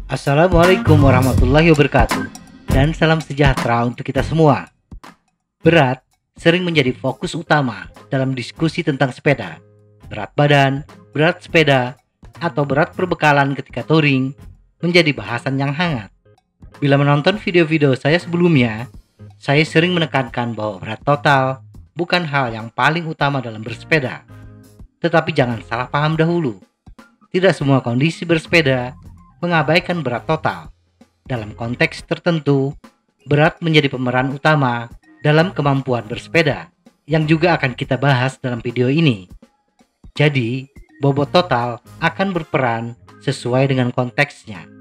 Assalamualaikum warahmatullahi wabarakatuh, dan salam sejahtera untuk kita semua. Berat sering menjadi fokus utama dalam diskusi tentang sepeda. Berat badan, berat sepeda, atau berat perbekalan ketika touring menjadi bahasan yang hangat. Bila menonton video-video saya sebelumnya, saya sering menekankan bahwa berat total bukan hal yang paling utama dalam bersepeda. Tetapi jangan salah paham dahulu. Tidak semua kondisi bersepeda mengabaikan berat total. Dalam konteks tertentu, berat menjadi pemeran utama dalam kemampuan bersepeda, yang juga akan kita bahas dalam video ini. Jadi, bobot total akan berperan sesuai dengan konteksnya.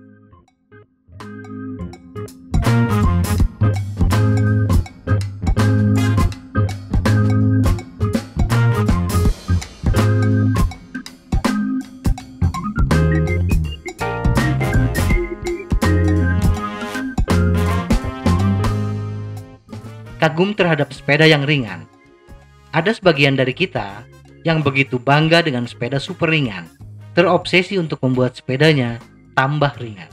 Kagum terhadap sepeda yang ringan. Ada sebagian dari kita yang begitu bangga dengan sepeda super ringan, terobsesi untuk membuat sepedanya tambah ringan.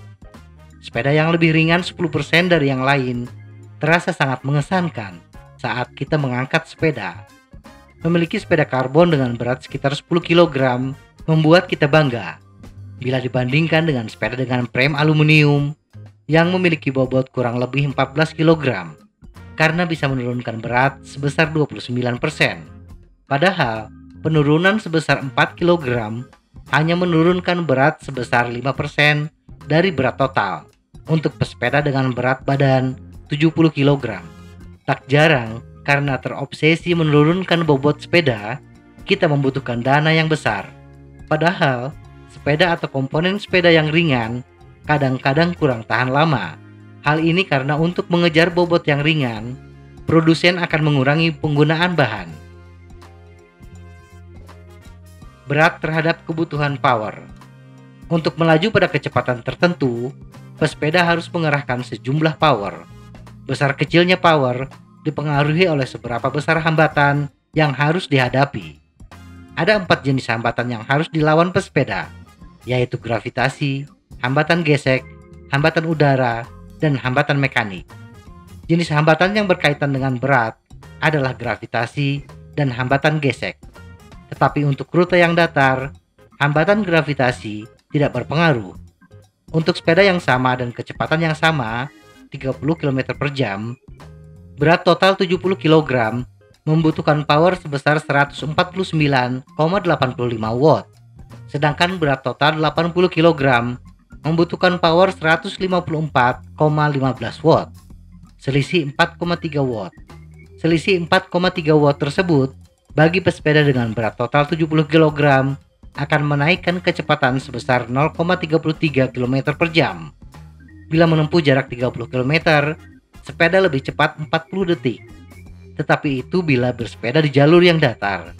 Sepeda yang lebih ringan 10% dari yang lain terasa sangat mengesankan saat kita mengangkat sepeda. Memiliki sepeda karbon dengan berat sekitar 10 kg membuat kita bangga bila dibandingkan dengan sepeda dengan frame aluminium yang memiliki bobot kurang lebih 14 kg. Karena bisa menurunkan berat sebesar 29%. Padahal, penurunan sebesar 4 kg hanya menurunkan berat sebesar 5% dari berat total untuk pesepeda dengan berat badan 70 kg. Tak jarang, karena terobsesi menurunkan bobot sepeda, kita membutuhkan dana yang besar. Padahal, sepeda atau komponen sepeda yang ringan kadang-kadang kurang tahan lama. Hal ini karena untuk mengejar bobot yang ringan, produsen akan mengurangi penggunaan bahan. Berat terhadap kebutuhan power. Untuk melaju pada kecepatan tertentu, pesepeda harus mengerahkan sejumlah power. Besar kecilnya power dipengaruhi oleh seberapa besar hambatan yang harus dihadapi. Ada 4 jenis hambatan yang harus dilawan pesepeda, yaitu gravitasi, hambatan gesek, hambatan udara, dan hambatan mekanik. Jenis hambatan yang berkaitan dengan berat adalah gravitasi dan hambatan gesek. Tetapi untuk rute yang datar, hambatan gravitasi tidak berpengaruh. Untuk sepeda yang sama dan kecepatan yang sama, 30 km per jam, berat total 70 kg membutuhkan power sebesar 149,85 watt. Sedangkan berat total 80 kg membutuhkan power 154,15 watt, selisih 4,3 watt. Selisih 4,3 watt tersebut bagi pesepeda dengan berat total 70 kg akan menaikkan kecepatan sebesar 0,33 km per jam. Bila menempuh jarak 30 km, sepeda lebih cepat 40 detik. Tetapi itu bila bersepeda di jalur yang datar.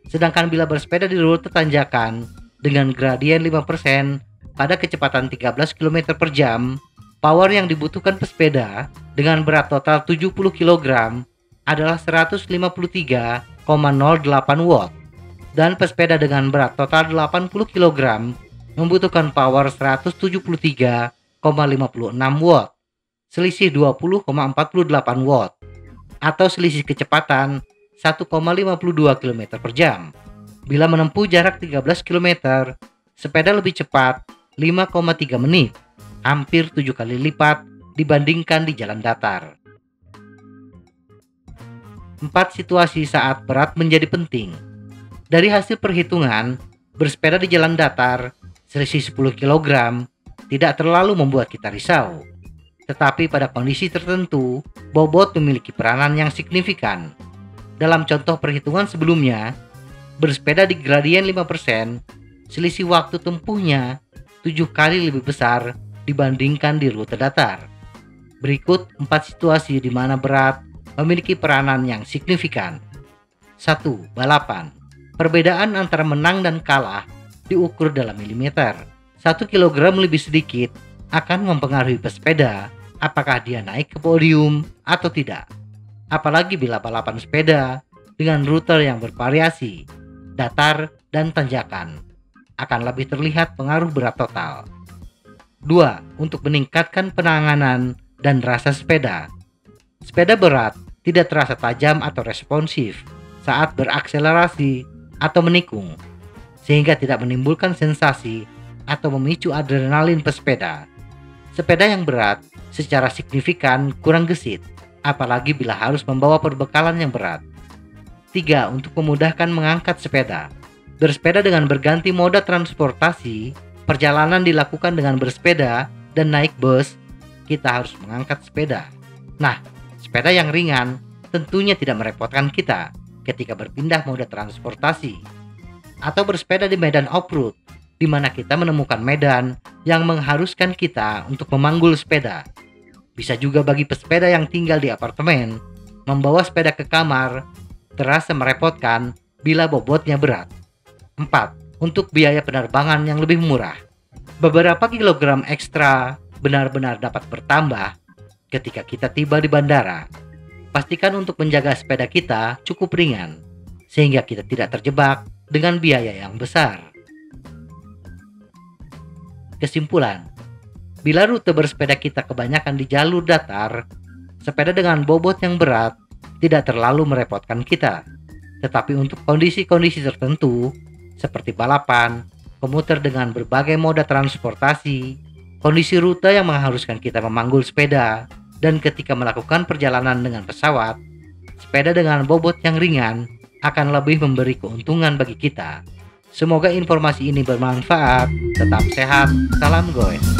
Sedangkan bila bersepeda di rute tanjakan dengan gradien 5%, pada kecepatan 13 km per jam, power yang dibutuhkan pesepeda dengan berat total 70 kg adalah 153,08 watt. Dan pesepeda dengan berat total 80 kg membutuhkan power 173,56 watt, selisih 20,48 watt, atau selisih kecepatan 1,52 km per jam. Bila menempuh jarak 13 km, sepeda lebih cepat 5,3 menit, hampir 7 kali lipat dibandingkan di jalan datar. 4 situasi saat berat menjadi penting. Dari hasil perhitungan, bersepeda di jalan datar selisih 10 kg tidak terlalu membuat kita risau. Tetapi pada kondisi tertentu, bobot memiliki peranan yang signifikan. Dalam contoh perhitungan sebelumnya, bersepeda di gradien 5%, selisih waktu tempuhnya 7 kali lebih besar dibandingkan di rute datar. Berikut 4 situasi di mana berat memiliki peranan yang signifikan. 1. Balapan. Perbedaan antara menang dan kalah diukur dalam milimeter. 1 kilogram lebih sedikit akan mempengaruhi pesepeda apakah dia naik ke podium atau tidak. Apalagi bila balapan sepeda dengan rute yang bervariasi. datar, dan tanjakan. Akan lebih terlihat pengaruh berat total. 2. Untuk meningkatkan penanganan dan rasa sepeda. Sepeda berat tidak terasa tajam atau responsif saat berakselerasi atau menikung, sehingga tidak menimbulkan sensasi atau memicu adrenalin pesepeda. Sepeda yang berat secara signifikan kurang gesit, apalagi bila harus membawa perbekalan yang berat. 3. Untuk memudahkan mengangkat sepeda. Bersepeda dengan berganti moda transportasi, perjalanan dilakukan dengan bersepeda dan naik bus, kita harus mengangkat sepeda. Nah, sepeda yang ringan tentunya tidak merepotkan kita ketika berpindah moda transportasi. Atau bersepeda di medan off-road, di mana kita menemukan medan yang mengharuskan kita untuk memanggul sepeda. Bisa juga bagi pesepeda yang tinggal di apartemen, membawa sepeda ke kamar terasa merepotkan bila bobotnya berat. 4. Untuk biaya penerbangan yang lebih murah. Beberapa kilogram ekstra benar-benar dapat bertambah ketika kita tiba di bandara. Pastikan untuk menjaga sepeda kita cukup ringan, sehingga kita tidak terjebak dengan biaya yang besar. Kesimpulan, bila rute bersepeda kita kebanyakan di jalur datar, sepeda dengan bobot yang berat tidak terlalu merepotkan kita. Tetapi untuk kondisi-kondisi tertentu, seperti balapan, komuter dengan berbagai moda transportasi, kondisi rute yang mengharuskan kita memanggul sepeda, dan ketika melakukan perjalanan dengan pesawat, sepeda dengan bobot yang ringan akan lebih memberi keuntungan bagi kita. Semoga informasi ini bermanfaat. Tetap sehat, salam goes.